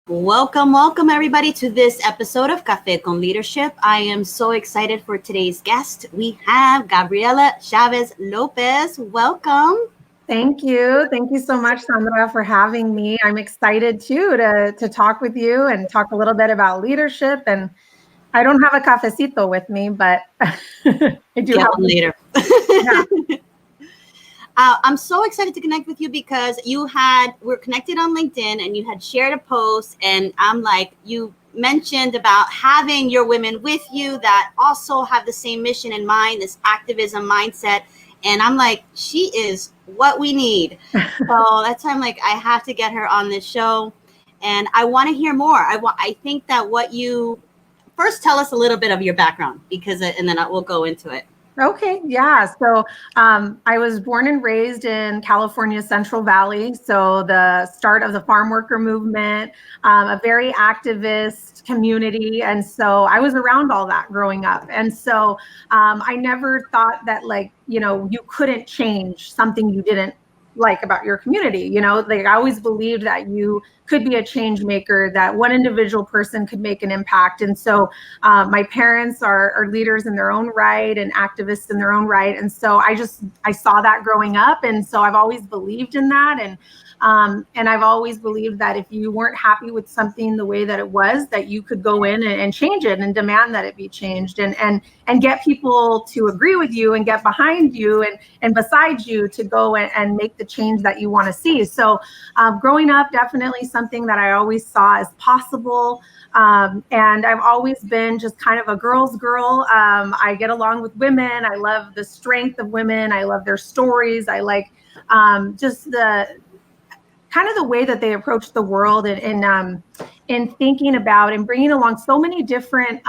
Welcome everybody to this episode of Café con Leadership. I am so excited for today's guest. We have Gabriela Chavez-Lopez. Welcome. Thank you. Thank you so much, Sandra, for having me. I'm excited too to talk with you and talk a little bit about leadership. And I don't have a cafecito with me, but I do Get have one later. Yeah. I'm so excited to connect with you because we're connected on LinkedIn and you had shared a post, and I'm like, you mentioned about having your women with you that also have the same mission in mind, this activism mindset. And I'm like, she is what we need. So that's why I'm like, I have to get her on this show. And I want to hear more. I think that first tell us a little bit of your background, and then we'll go into it. Okay, yeah. So I was born and raised in California, Central Valley. So the start of the farm worker movement, a very activist community. And so I was around all that growing up. And so I never thought that you couldn't change something you didn't like about your community. Like I always believed that you could be a change maker, that one individual person could make an impact. And so my parents are leaders in their own right and activists in their own right. And so I saw that growing up. And so I've always believed in that. And I've always believed that if you weren't happy with something the way that it was, that you could go in and change it and demand that it be changed and get people to agree with you and get behind you and beside you to go and make the change that you want to see. So growing up, definitely something that I always saw as possible. And I've always been just kind of a girl's girl. I get along with women. I love the strength of women. I love their stories. I like just the kind of the way that they approach the world and in thinking about and bringing along so many different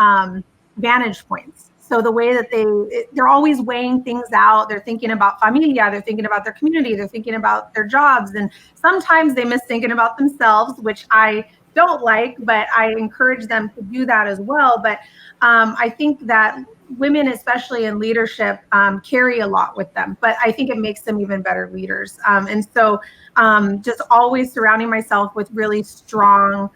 vantage points. So the way that they're always weighing things out. They're thinking about familia, they're thinking about their community, they're thinking about their jobs. And sometimes they miss thinking about themselves, which I don't like, but I encourage them to do that as well. But I think that women, especially in leadership, carry a lot with them, but I think it makes them even better leaders. And so just always surrounding myself with really strong,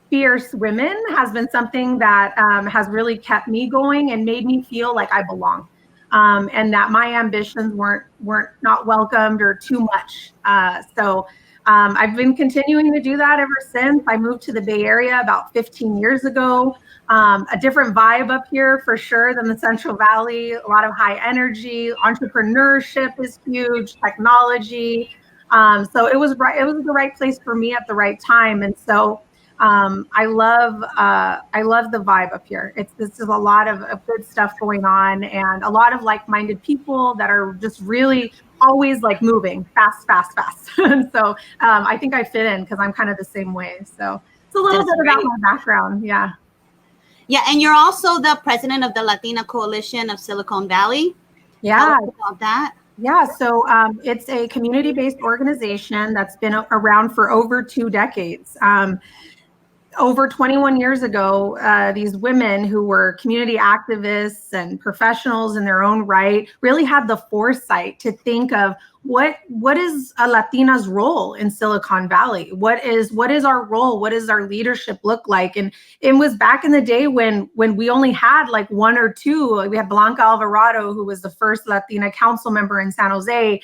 fierce women has been something that has really kept me going and made me feel like I belong. And that my ambitions weren't not welcomed or too much. So I've been continuing to do that ever since. I moved to the Bay Area about 15 years ago. A different vibe up here for sure than the Central Valley. A lot of high energy, entrepreneurship is huge, technology. So it was the right place for me at the right time. And so I love the vibe up here. This is a lot of good stuff going on and a lot of like-minded people that are just really always like moving fast. And so I think I fit in because I'm kind of the same way. So it's a little bit about my background. Yeah. Yeah. And you're also the president of the Latina Coalition of Silicon Valley. Yeah. Tell us about that. Yeah, so it's a community-based organization that's been around for over 2 decades. Over 21 years ago, these women who were community activists and professionals in their own right really had the foresight to think of what is a Latina's role in Silicon Valley? What is our role? What does our leadership look like? And it was back in the day when we only had like 1 or 2. We had Blanca Alvarado, who was the first Latina council member in San Jose.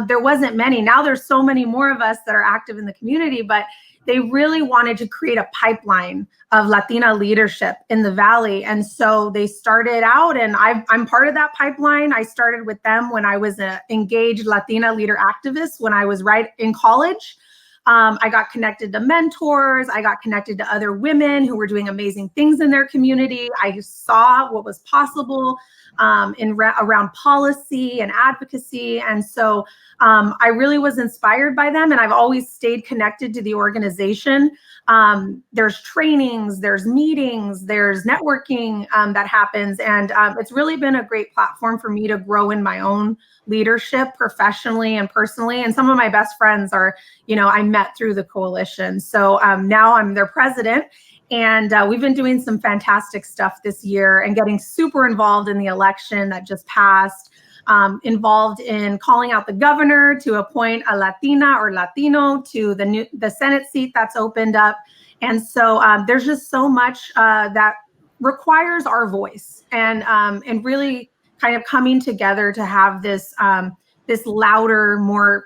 There wasn't many. Now there's so many more of us that are active in the community, but they really wanted to create a pipeline of Latina leadership in the Valley. And so they started out, and I'm part of that pipeline. I started with them when I was an engaged Latina leader activist when I was right in college. I got connected to mentors. I got connected to other women who were doing amazing things in their community. I saw what was possible around policy and advocacy. And so I really was inspired by them, and I've always stayed connected to the organization. There's trainings, there's meetings, there's networking that happens. And it's really been a great platform for me to grow in my own leadership professionally and personally. And some of my best friends are, I met through the coalition. So now I'm their president. And we've been doing some fantastic stuff this year and getting super involved in the election that just passed. involved in calling out the governor to appoint a Latina or Latino to the Senate seat that's opened up. And so there's just so much that requires our voice and really kind of coming together to have this this louder, more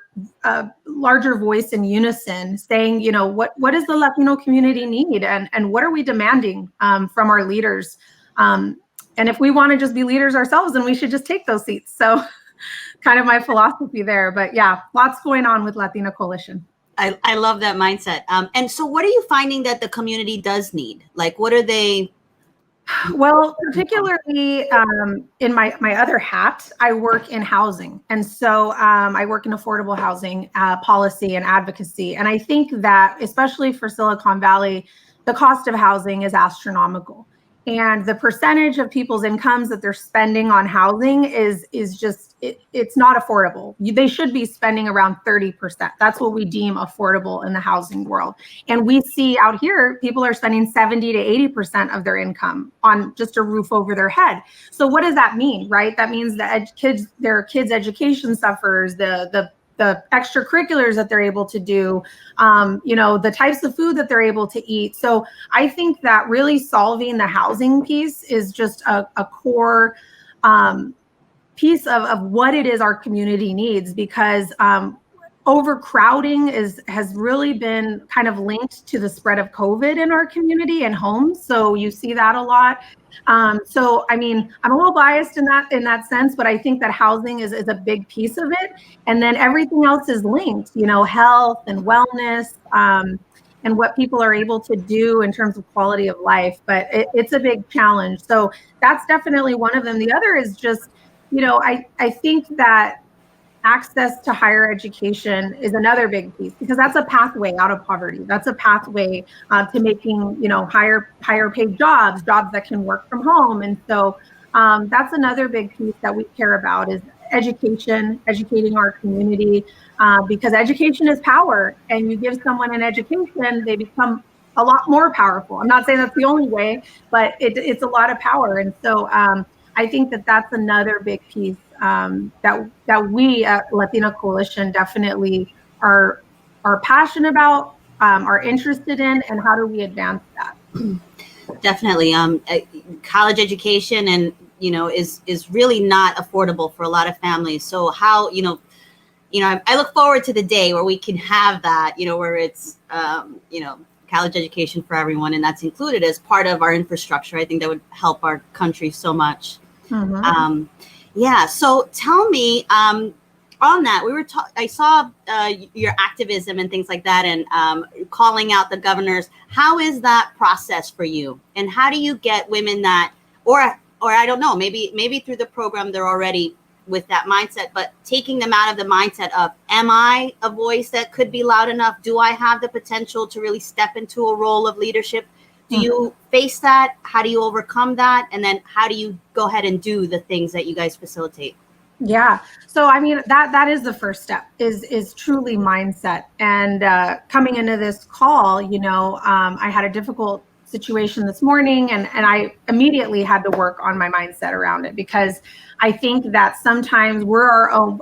larger voice in unison, saying, you know, what does the Latino community need, and what are we demanding from our leaders? And if we want to just be leaders ourselves, then we should just take those seats. So kind of my philosophy there. But yeah, lots going on with Latina Coalition. I love that mindset. And so what are you finding that the community does need? Like, what are they? Well, particularly in my other hat, I work in housing. And so I work in affordable housing policy and advocacy. And I think that, especially for Silicon Valley, the cost of housing is astronomical. And the percentage of people's incomes that they're spending on housing is just, it's not affordable. They should be spending around 30%. That's what we deem affordable in the housing world. And we see out here, people are spending 70 to 80% of their income on just a roof over their head. So what does that mean, right? That means that their kids' education suffers, the extracurriculars that they're able to do, you know, the types of food that they're able to eat. So I think that really solving the housing piece is just a core piece of what it is our community needs, because overcrowding has really been kind of linked to the spread of COVID in our community and homes. So you see that a lot. So, I mean, I'm a little biased in that sense, but I think that housing is a big piece of it. And then everything else is linked, you know, health and wellness, and what people are able to do in terms of quality of life. But it's a big challenge. So that's definitely one of them. The other is just, you know, I think that access to higher education is another big piece, because that's a pathway out of poverty. That's a pathway to making, you know, higher paid jobs that can work from home. And so that's another big piece that we care about, is educating our community, because education is power, and you give someone an education, they become a lot more powerful. I'm not saying that's the only way, but it's a lot of power. And so I think that that's another big piece that we at Latina Coalition definitely are passionate about, are interested in, and how do we advance that? Definitely. College education and, you know, is really not affordable for a lot of families. So how, you know, I look forward to the day where we can have that, you know, where it's, you know, college education for everyone, and that's included as part of our infrastructure. I think that would help our country so much. Mm-hmm. Yeah. So tell me, on that, I saw your activism and things like that, and calling out the governors. How is that process for you? And how do you get women that, or I don't know, maybe through the program they're already with that mindset, but taking them out of the mindset of, am I a voice that could be loud enough? Do I have the potential to really step into a role of leadership? Do you face that? How do you overcome that? And then how do you go ahead and do the things that you guys facilitate? Yeah. So, I mean, that is the first step, is truly mindset. And coming into this call, you know, I had a difficult situation this morning, and I immediately had to work on my mindset around it, because I think that sometimes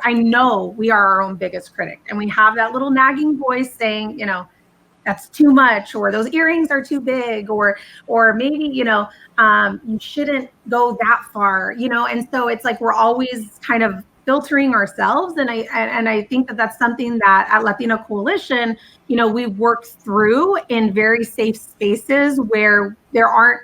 I know we are our own biggest critic, and we have that little nagging voice saying, you know, that's too much, or those earrings are too big, or maybe, you know, you shouldn't go that far, you know. And so it's like we're always kind of filtering ourselves, and I think that that's something that at Latina Coalition, you know, we work through in very safe spaces where there aren't,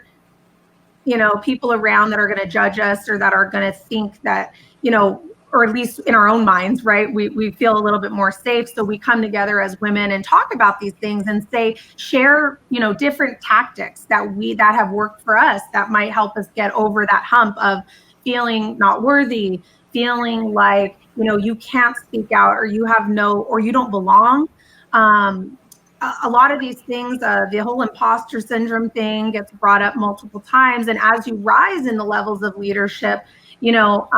you know, people around that are going to judge us, or that are going to think that, you know, or at least in our own minds, right? We feel a little bit more safe. So we come together as women and talk about these things, and share, you know, different tactics that have worked for us, that might help us get over that hump of feeling not worthy, feeling like, you know, you can't speak out, or you don't belong. A lot of these things, the whole imposter syndrome thing gets brought up multiple times. And as you rise in the levels of leadership, you know,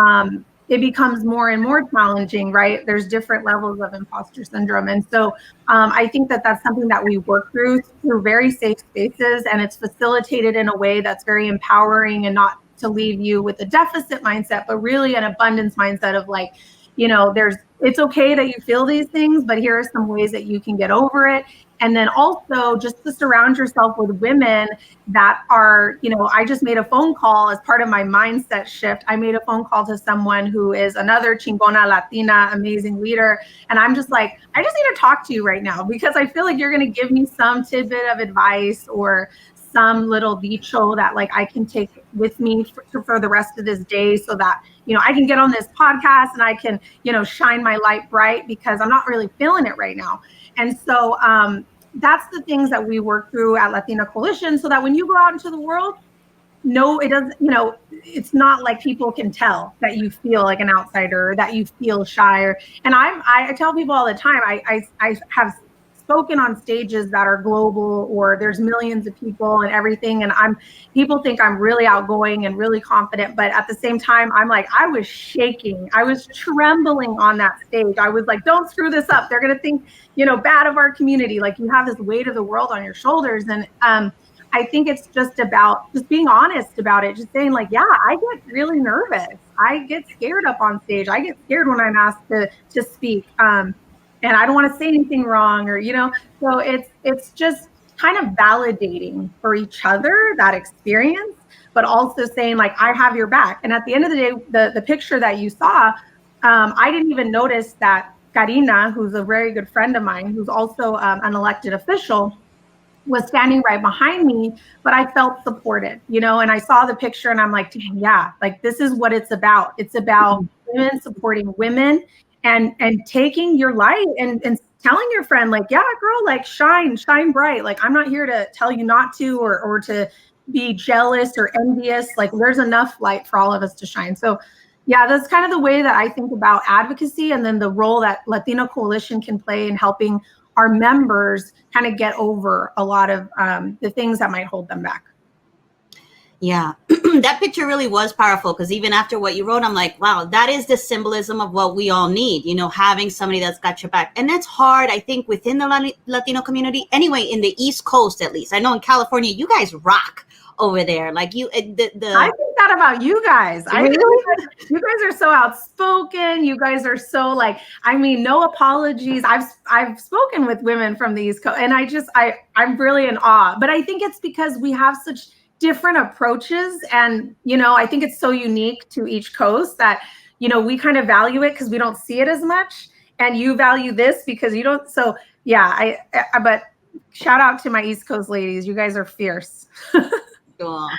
it becomes more and more challenging, right? There's different levels of imposter syndrome. And so I think that that's something that we work through very safe spaces, and it's facilitated in a way that's very empowering and not to leave you with a deficit mindset, but really an abundance mindset of like, it's okay that you feel these things, but here are some ways that you can get over it. And then also just to surround yourself with women that are, I just made a phone call as part of my mindset shift. I made a phone call to someone who is another chingona Latina, amazing leader. And I'm just like, I just need to talk to you right now because I feel like you're going to give me some tidbit of advice or some little dicho that like I can take with me for the rest of this day so that, I can get on this podcast and I can, shine my light bright because I'm not really feeling it right now. And so that's the things that we work through at Latina Coalition so that when you go out into the world, no, it doesn't, it's not like people can tell that you feel like an outsider, that you feel shy. And I tell people all the time, I have spoken on stages that are global or there's millions of people and everything. And people think I'm really outgoing and really confident. But at the same time, I'm like, I was shaking. I was trembling on that stage. I was like, don't screw this up. They're going to think, bad of our community. Like you have this weight of the world on your shoulders. And I think it's just about just being honest about it. Just saying like, yeah, I get really nervous. I get scared up on stage. I get scared when I'm asked to speak. And I don't want to say anything wrong or, so it's just kind of validating for each other that experience, but also saying like, I have your back. And at the end of the day, the picture that you saw, I didn't even notice that Karina, who's a very good friend of mine, who's also an elected official, was standing right behind me, but I felt supported, and I saw the picture and I'm like, yeah, like this is what it's about. It's about women supporting women and taking your light and telling your friend like, yeah, girl, like shine bright. Like, I'm not here to tell you not to, or to be jealous or envious. Like there's enough light for all of us to shine. So yeah, that's kind of the way that I think about advocacy and then the role that Latino Coalition can play in helping our members kind of get over a lot of the things that might hold them back. Yeah, that picture really was powerful because even after what you wrote, I'm like, wow, that is the symbolism of what we all need, having somebody that's got your back. And that's hard, I think, within the Latino community. Anyway, in the East Coast, at least. I know in California, you guys rock over there. Like I think that about you guys. I think you guys are so outspoken. You guys are so like, no apologies. I've spoken with women from the East Coast and I'm really in awe, but I think it's because we have such different approaches. And, I think it's so unique to each coast that, we kind of value it because we don't see it as much. And you value this because you don't. So yeah, but shout out to my East Coast ladies. You guys are fierce. Cool.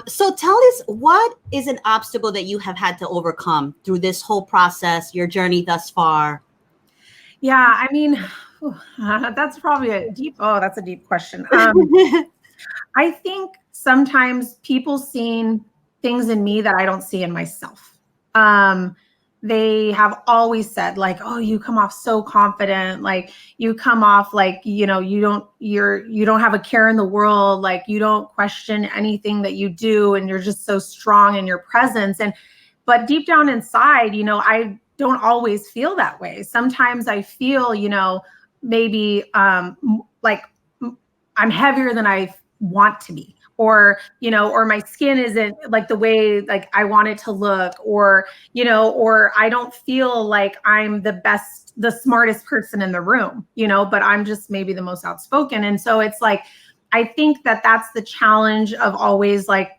So tell us, what is an obstacle that you have had to overcome through this whole process, your journey thus far? Yeah, that's probably that's a deep question. I think sometimes people seeing things in me that I don't see in myself. They have always said like, oh, you come off so confident. Like you come off like, you don't have a care in the world. Like you don't question anything that you do. And you're just so strong in your presence. But deep down inside, I don't always feel that way. Sometimes I feel, maybe like I'm heavier than I want to be, or my skin isn't like the way like I want it to look, or I don't feel like I'm the smartest person in the room, but I'm just maybe the most outspoken. And so it's like, I think that that's the challenge of always like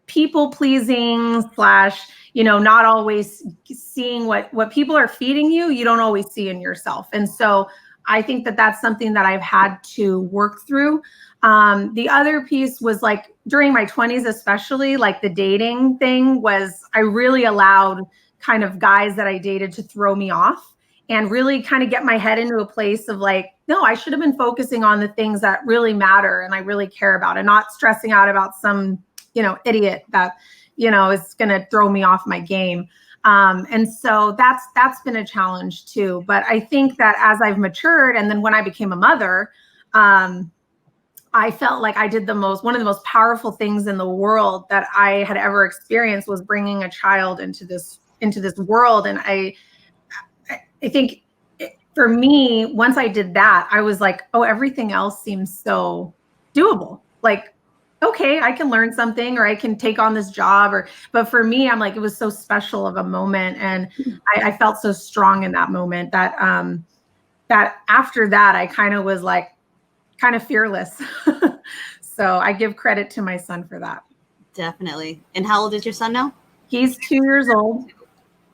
people pleasing / not always seeing what people are feeding you, you don't always see in yourself. And so I think that that's something that I've had to work through. The other piece was like during my 20s, especially like the dating thing was, I really allowed kind of guys that I dated to throw me off and really kind of get my head into a place of like, no, I should have been focusing on the things that really matter and I really care about and not stressing out about some, idiot that, is going to throw me off my game. And so that's been a challenge too. But I think that as I've matured, and then when I became a mother, I felt like I did one of the most powerful things in the world that I had ever experienced was bringing a child into this world. And I think for me, once I did that, I was like, oh, everything else seems so doable. Like, okay, I can learn something, or I can take on this job, but for me, I'm like, it was so special of a moment. And I felt so strong in that moment that, that after that, I kind of was like, kind of fearless. So I give credit to my son for that. Definitely. And how old is your son now? He's 2 years old.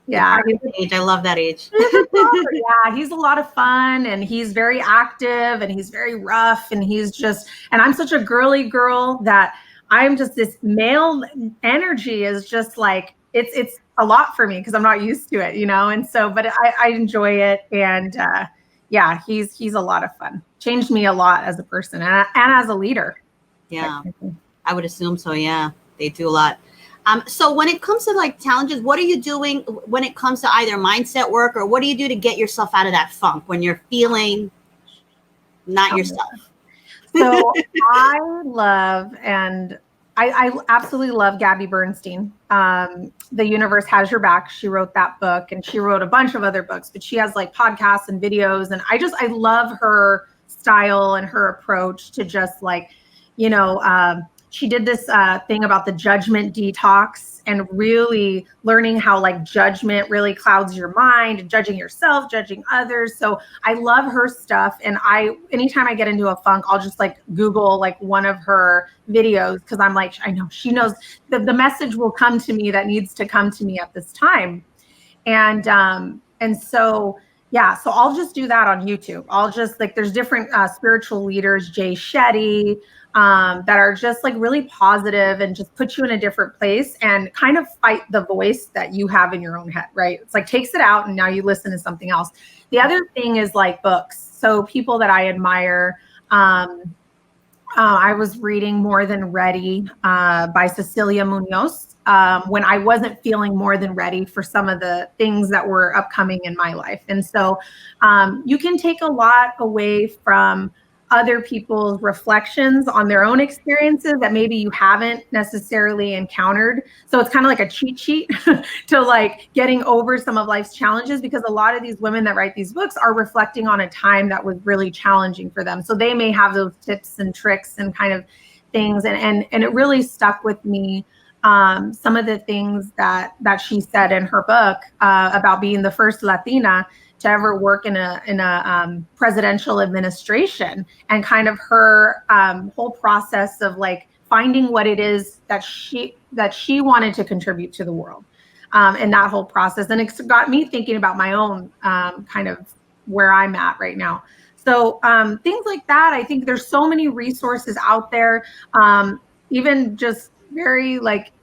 Yeah. Age. I love that age. Yeah, he's a lot of fun, and he's very active, and he's very rough, and and I'm such a girly girl that I'm just, this male energy is just like, it's a lot for me because I'm not used to it, and so, but I enjoy it. And yeah, he's a lot of fun. Changed me a lot as a person and as a leader. Yeah, I would assume so. Yeah, they do a lot. So when it comes to like challenges, what are you doing when it comes to either mindset work, or what do you do to get yourself out of that funk when you're feeling not yourself? So I love, and I absolutely love Gabby Bernstein. The Universe Has Your Back. She wrote that book, and she wrote a bunch of other books, but she has like podcasts and videos. And I love her style and her approach to just like, she did this thing about the judgment detox, and really learning how like judgment really clouds your mind, judging yourself, judging others. So I love her stuff. And anytime I get into a funk, I'll just like Google like one of her videos, because I'm like, I know she knows the message will come to me that needs to come to me at this time. And so yeah, so I'll just do that on YouTube. I'll just like, there's different spiritual leaders, Jay Shetty, that are just like really positive and just put you in a different place and kind of fight the voice that you have in your own head, right? It's like takes it out and now you listen to something else. The other thing is like books. So people that I admire, I was reading More Than Ready by Cecilia Munoz when I wasn't feeling more than ready for some of the things that were upcoming in my life. And so you can take a lot away from other people's reflections on their own experiences that maybe you haven't necessarily encountered. So it's kind of like a cheat sheet to like getting over some of life's challenges, because a lot of these women that write these books are reflecting on a time that was really challenging for them. So they may have those tips and tricks and kind of things. And it really stuck with me. Some of the things that she said in her book about being the first Latina to ever work in a presidential administration, and kind of her whole process of like finding what it is that she wanted to contribute to the world, and that whole process. And it got me thinking about my own kind of where I'm at right now. So things like that. I think there's so many resources out there. Even just very like,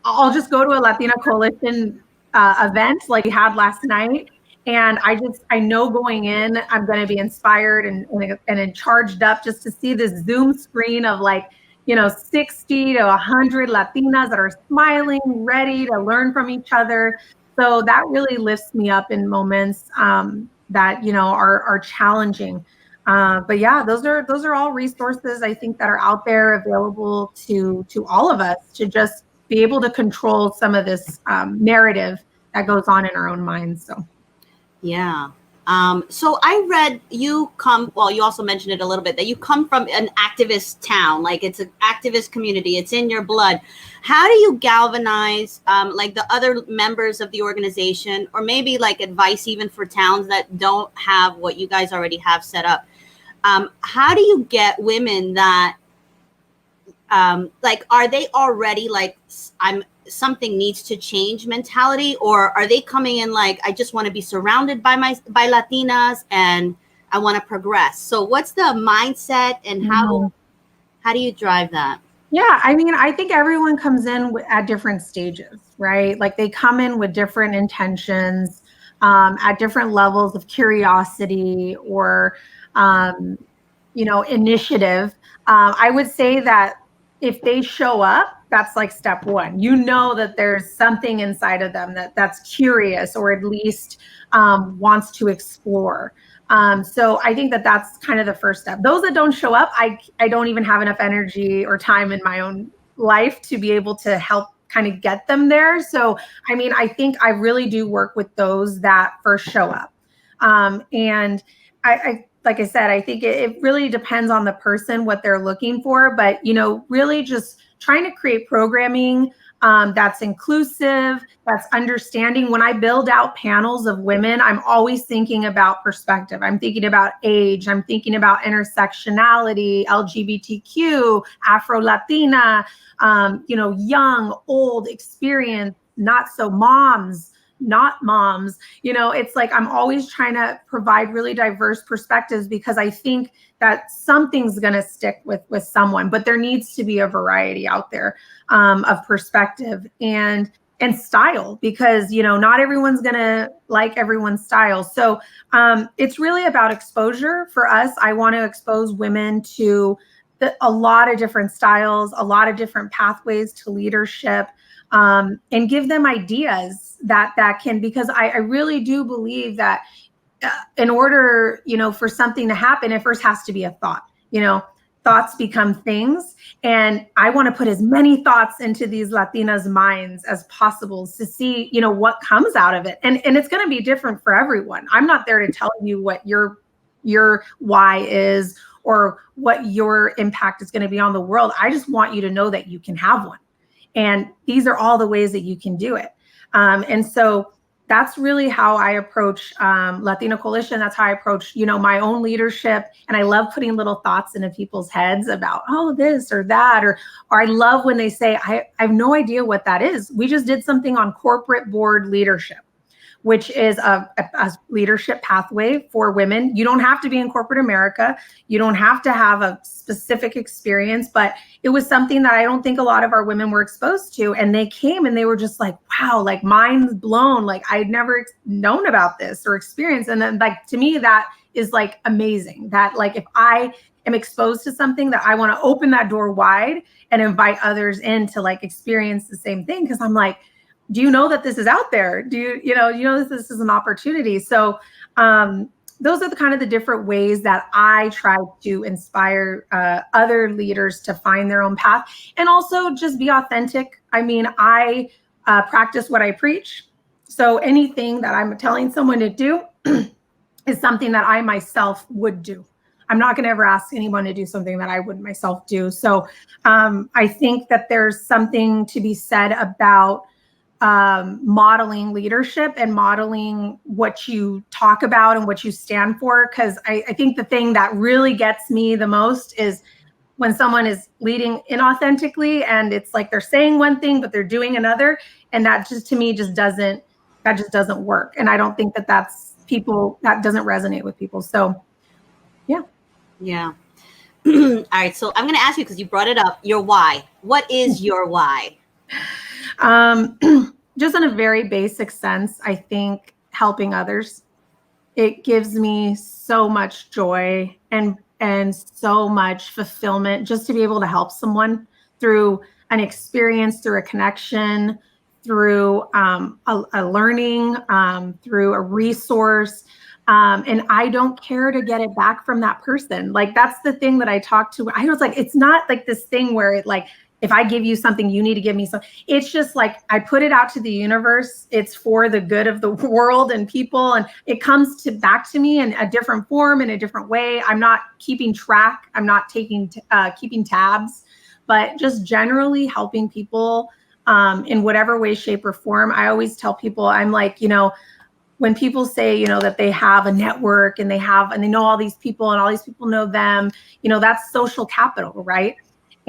I'll just go to a Latina Coalition event like we had last night. And I know going in, I'm going to be inspired and charged up just to see this Zoom screen of like, 60 to 100 Latinas that are smiling, ready to learn from each other. So that really lifts me up in moments that, are challenging. But yeah, those are all resources I think that are out there available to all of us to just be able to control some of this narrative that goes on in our own minds. So. Yeah. So I read you also mentioned it a little bit, that you come from an activist town, like it's an activist community, it's in your blood. How do you galvanize like the other members of the organization, or maybe like advice even for towns that don't have what you guys already have set up? How do you get women that like, are they already like, something needs to change mentality, or are they coming in like, I just want to be surrounded by Latinas and I want to progress? So what's the mindset, and how do you drive that? Yeah, I mean, I think everyone comes in at different stages, right? Like they come in with different intentions, at different levels of curiosity or, initiative. I would say that if they show up, that's like step one. That there's something inside of them that's curious, or at least wants to explore. So I think that's kind of the first step. Those that don't show up, I don't even have enough energy or time in my own life to be able to help kind of get them there. So, I mean, I think I really do work with those that first show up. And I like I said, I think it really depends on the person, what they're looking for, but, really just trying to create programming that's inclusive, that's understanding. When I build out panels of women, I'm always thinking about perspective. I'm thinking about age. I'm thinking about intersectionality, LGBTQ, Afro-Latina, young, old, experienced, not so moms, not moms. It's like I'm always trying to provide really diverse perspectives because I think that something's going to stick with someone, but there needs to be a variety out there of perspective and style, because not everyone's going to like everyone's style. So it's really about exposure for us. I want to expose women to a lot of different styles, a lot of different pathways to leadership, and give them ideas that can, because I really do believe that in order, for something to happen, it first has to be a thought. Thoughts become things, and I want to put as many thoughts into these Latinas' minds as possible to see, what comes out of it. And it's going to be different for everyone. I'm not there to tell you what your why is or what your impact is going to be on the world. I just want you to know that you can have one. And these are all the ways that you can do it. And so that's really how I approach Latino Coalition. That's how I approach, my own leadership. And I love putting little thoughts into people's heads about, oh, this or that, or I love when they say, I have no idea what that is. We just did something on corporate board leadership, which is a leadership pathway for women. You don't have to be in corporate America. You don't have to have a specific experience, but it was something that I don't think a lot of our women were exposed to. And they came and they were just like, wow, like minds blown. Like I'd never known about this or experienced. And then like, to me, that is like amazing, that like, if I am exposed to something, that I want to open that door wide and invite others in to like experience the same thing. Cause I'm like, do you know that this is out there? Do you know that this is an opportunity? So those are the kind of the different ways that I try to inspire other leaders to find their own path and also just be authentic. I mean, I practice what I preach. So anything that I'm telling someone to do is something that I myself would do. I'm not going to ever ask anyone to do something that I wouldn't myself do. So I think that there's something to be said about modeling leadership and modeling what you talk about and what you stand for. Because I think the thing that really gets me the most is when someone is leading inauthentically and it's like they're saying one thing, but they're doing another. And that just, to me, just doesn't work. And I don't think that that doesn't resonate with people. So, yeah. Yeah. All right. So I'm going to ask you, because you brought it up, your why. What is your why? Just in a very basic sense, I think helping others, it gives me so much joy and so much fulfillment just to be able to help someone through an experience, through a connection, through a learning, through a resource. And I don't care to get it back from that person. Like, that's the thing that I talk to. I was like, it's not like this thing where it like, if I give you something, you need to give me something. It's just like, I put it out to the universe. It's for the good of the world and people. And it comes back to me in a different form, in a different way. I'm not keeping track. I'm not keeping tabs, but just generally helping people in whatever way, shape, or form. I always tell people, I'm like, when people say, that they have a network and they know all these people and all these people know them, that's social capital, right?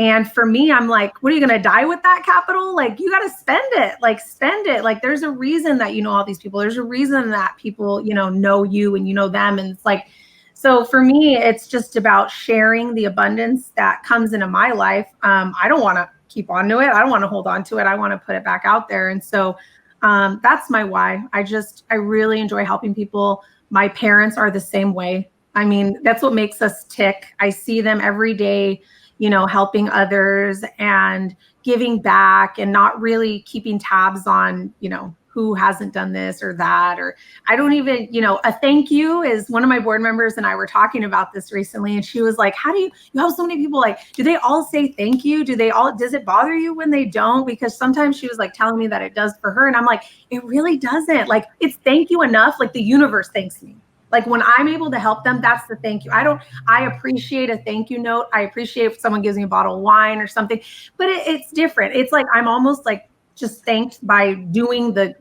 And for me, I'm like, what, are you going to die with that capital? Like, you got to spend it. Like, there's a reason that you know all these people. There's a reason that people, know you and you know them. And it's like, so for me, it's just about sharing the abundance that comes into my life. I don't want to keep on to it. I don't want to hold on to it. I want to put it back out there. And so that's my why. I really enjoy helping people. My parents are the same way. I mean, that's what makes us tick. I see them every day, helping others and giving back and not really keeping tabs on, who hasn't done this or that, or I don't even, a thank you is one of my board members and I were talking about this recently. And she was like, how do you have so many people, like, do they all say thank you? Does it bother you when they don't? Because sometimes she was like telling me that it does for her. And I'm like, it really doesn't. Like, it's thank you enough. Like, the universe thanks me. Like when I'm able to help them, that's the thank you. I appreciate a thank you note. I appreciate if someone gives me a bottle of wine or something, but it's different. It's like, I'm almost like just thanked by doing the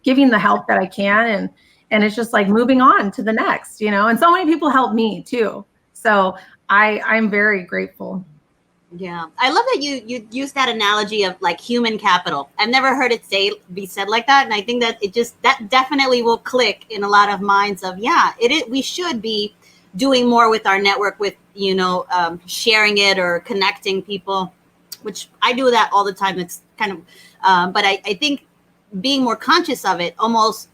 giving the help that I can. And it's just like moving on to the next, and so many people help me too. So I'm very grateful. Yeah, I love that you use that analogy of like human capital. I've never heard it be said like that, and I think that that definitely will click in a lot of minds of we should be doing more with our network, with sharing it or connecting people, which I do that all the time. It's kind of, but I think being more conscious of it almost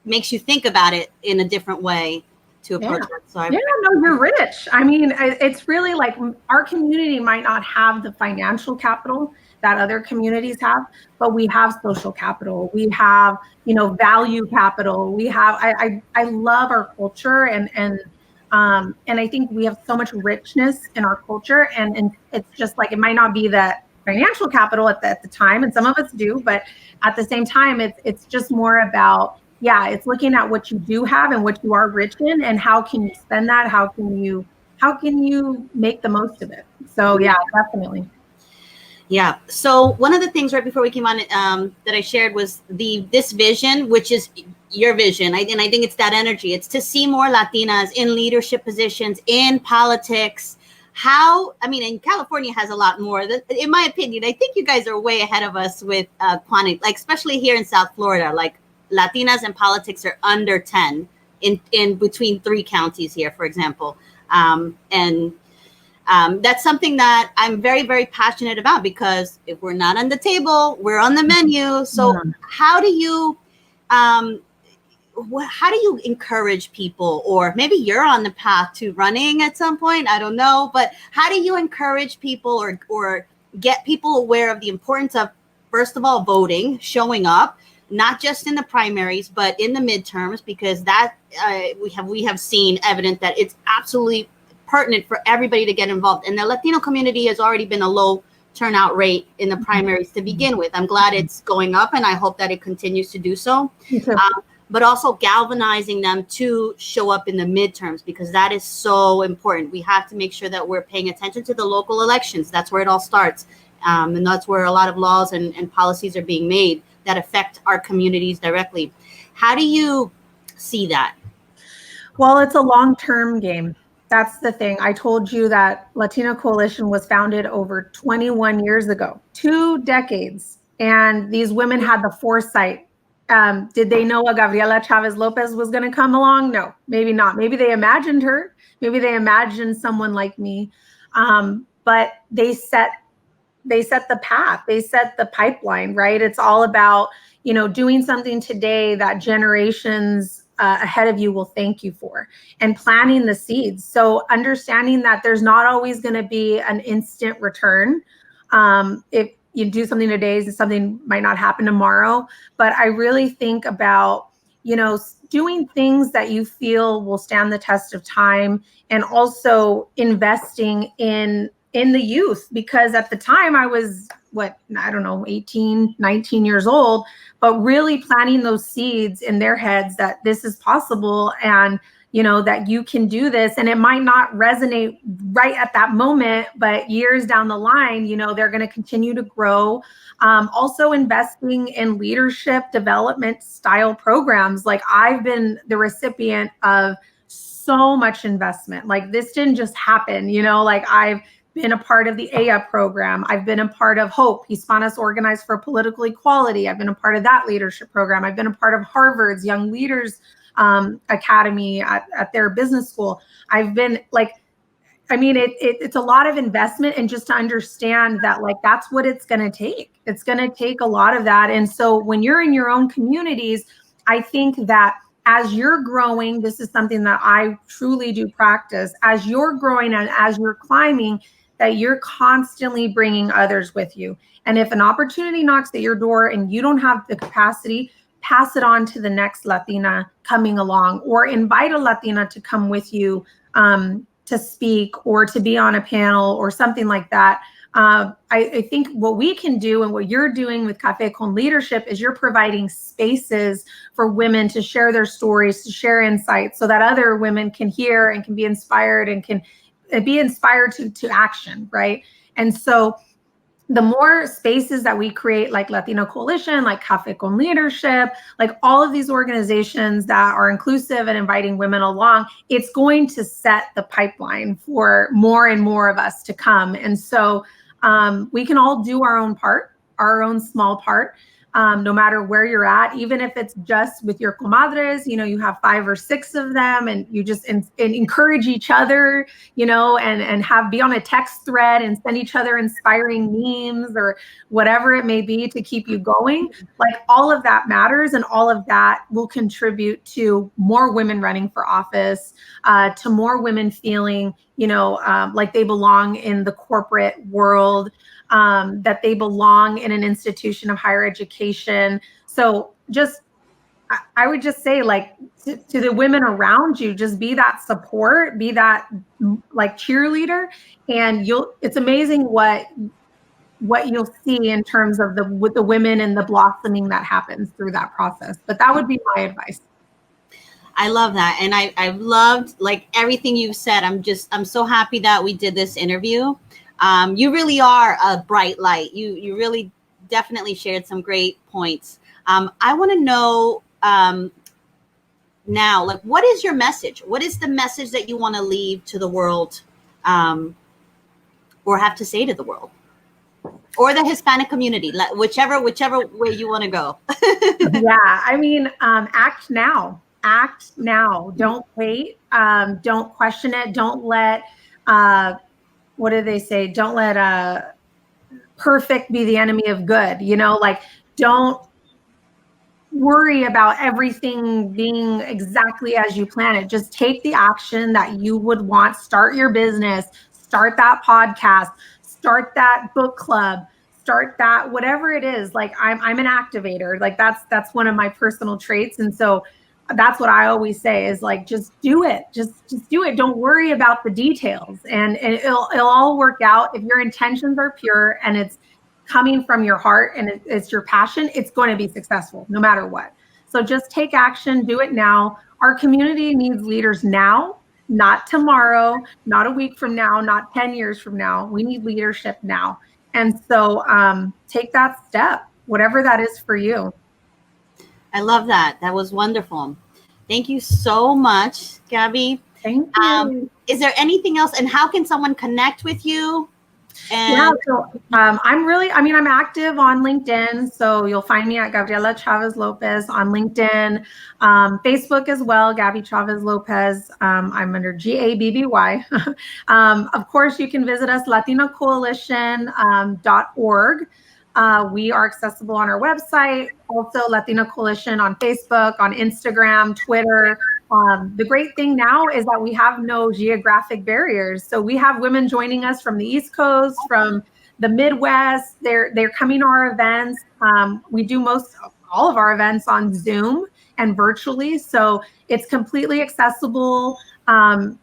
makes you think about it in a different way to approach it. So you're rich. I mean, it's really like our community might not have the financial capital that other communities have, but we have social capital. We have, value capital. We have, I love our culture and I think we have so much richness in our culture, and it's just like, it might not be that financial capital at the time, and some of us do, but at the same time, it's just more about, it's looking at what you do have and what you are rich in, and how can you spend that? How can you make the most of it? So definitely. Yeah. So one of the things right before we came on that I shared was this vision, which is your vision. And I think it's that energy. It's to see more Latinas in leadership positions, in politics. And California has a lot more. In my opinion, I think you guys are way ahead of us with quantity, like especially here in South Florida. Like Latinas in politics are under 10 in between 3 counties here, for example. That's something that I'm very, very passionate about, because if we're not on the table, we're on the menu. So how do you encourage people, or maybe you're on the path to running at some point, I don't know, but how do you encourage people or get people aware of the importance of, first of all, voting, showing up, not just in the primaries, but in the midterms, because that we have seen evident that it's absolutely pertinent for everybody to get involved. And the Latino community has already been a low turnout rate in the primaries to begin with. I'm glad it's going up, and I hope that it continues to do so. But also galvanizing them to show up in the midterms, because that is so important. We have to make sure that we're paying attention to the local elections. That's where it all starts. And that's where a lot of laws and policies are being made that affect our communities directly. How do you see that? Well, it's a long-term game. That's the thing. I told you that Latino Coalition was founded over 21 years ago, 2 decades. And these women had the foresight. Did they know a Gabriela Chavez-Lopez was going to come along? No, maybe not. Maybe they imagined her. Maybe they imagined someone like me. But they set the path. They set the pipeline, right? It's all about, doing something today that generations ahead of you will thank you for, and planting the seeds. So understanding that there's not always going to be an instant return. If you do something today, something might not happen tomorrow. But I really think about, doing things that you feel will stand the test of time, and also investing in the youth, because at the time I was 18, 19 years old, but really planting those seeds in their heads that this is possible, and that you can do this. And it might not resonate right at that moment, but years down the line, they're going to continue to grow. Also investing in leadership development style programs. Like, I've been the recipient of so much investment. Like, this didn't just happen, like I've been a part of the AIA program. I've been a part of HOPE, Hispanos Organized for Political Equality. I've been a part of that leadership program. I've been a part of Harvard's Young Leaders Academy at their business school. I've been it's a lot of investment, and just to understand that, that's what it's going to take. It's going to take a lot of that. And so when you're in your own communities, I think that as you're growing, this is something that I truly do practice. As you're growing and as you're climbing, that you're constantly bringing others with you. And if an opportunity knocks at your door and you don't have the capacity, pass it on to the next Latina coming along, or invite a Latina to come with you to speak, or to be on a panel or something like that. I think what we can do and what you're doing with Cafe Con Leadership is you're providing spaces for women to share their stories, to share insights, so that other women can hear and can be inspired and can be inspired to action, right? And so the more spaces that we create, like Latino Coalition, like Cafe Con Leadership, like all of these organizations that are inclusive and inviting women along, it's going to set the pipeline for more and more of us to come. And so we can all do our own part, our own small part, no matter where you're at, even if it's just with your comadres, you have 5 or 6 of them, and you just and encourage each other, and be on a text thread and send each other inspiring memes or whatever it may be to keep you going. Like, all of that matters, and all of that will contribute to more women running for office, to more women feeling, like they belong in the corporate world, that they belong in an institution of higher education. So I would just say, like, to the women around you, just be that support, be that like cheerleader, and it's amazing what you'll see in terms of with the women and the blossoming that happens through that process. But that would be my advice. I love that. And I've loved, like, everything you've said. I'm so happy that we did this interview. You really are a bright light. You really definitely shared some great points. I want to know now, like, what is your message? What is the message that you want to leave to the world, or have to say to the world, or the Hispanic community, whichever way you want to go? Yeah, I mean, act now. Act now. Don't wait. Don't question it. Don't let, what do they say? Don't let perfect be the enemy of good. Like, don't worry about everything being exactly as you plan it. Just take the action that you would want. Start your business, start that podcast, start that book club, start that, whatever it is. Like, I'm an activator. Like, that's one of my personal traits. And so that's what I always say is, like, just do it. Just do it. Don't worry about the details, and it'll all work out. If your intentions are pure and it's coming from your heart and it's your passion, it's going to be successful no matter what. So just take action, do it now. Our community needs leaders now, not tomorrow, not a week from now, not 10 years from now. We need leadership now. And so take that step, whatever that is for you. I love that. That was wonderful. Thank you so much, Gabby. Thank you. Is there anything else? And how can someone connect with you? So I'm active on LinkedIn. So you'll find me at Gabriela Chavez-Lopez on LinkedIn, Facebook as well, Gabby Chavez-Lopez. I'm under GABBY. Of course, you can visit us, latinacoalition.org. We are accessible on our website, also Latina Coalition on Facebook, on Instagram, Twitter. The great thing now is that we have no geographic barriers. So we have women joining us from the East Coast, from the Midwest. They're coming to our events. We do all of our events on Zoom and virtually. So it's completely accessible.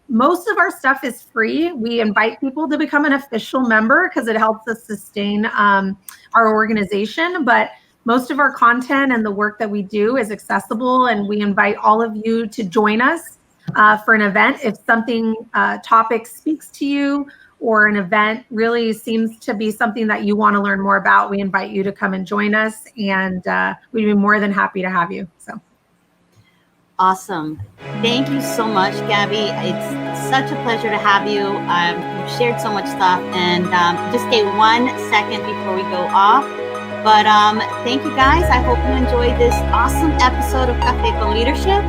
Most of our stuff is free. We invite people to become an official member because it helps us sustain our organization. But most of our content and the work that we do is accessible, and we invite all of you to join us for an event. If something topic speaks to you, or an event really seems to be something that you want to learn more about, we invite you to come and join us, and we'd be more than happy to have you. So. Awesome. Thank you so much, Gabby. It's such a pleasure to have you. You've shared so much stuff, and just stay 1 second before we go off. But thank you, guys. I hope you enjoyed this awesome episode of Café con Leadership.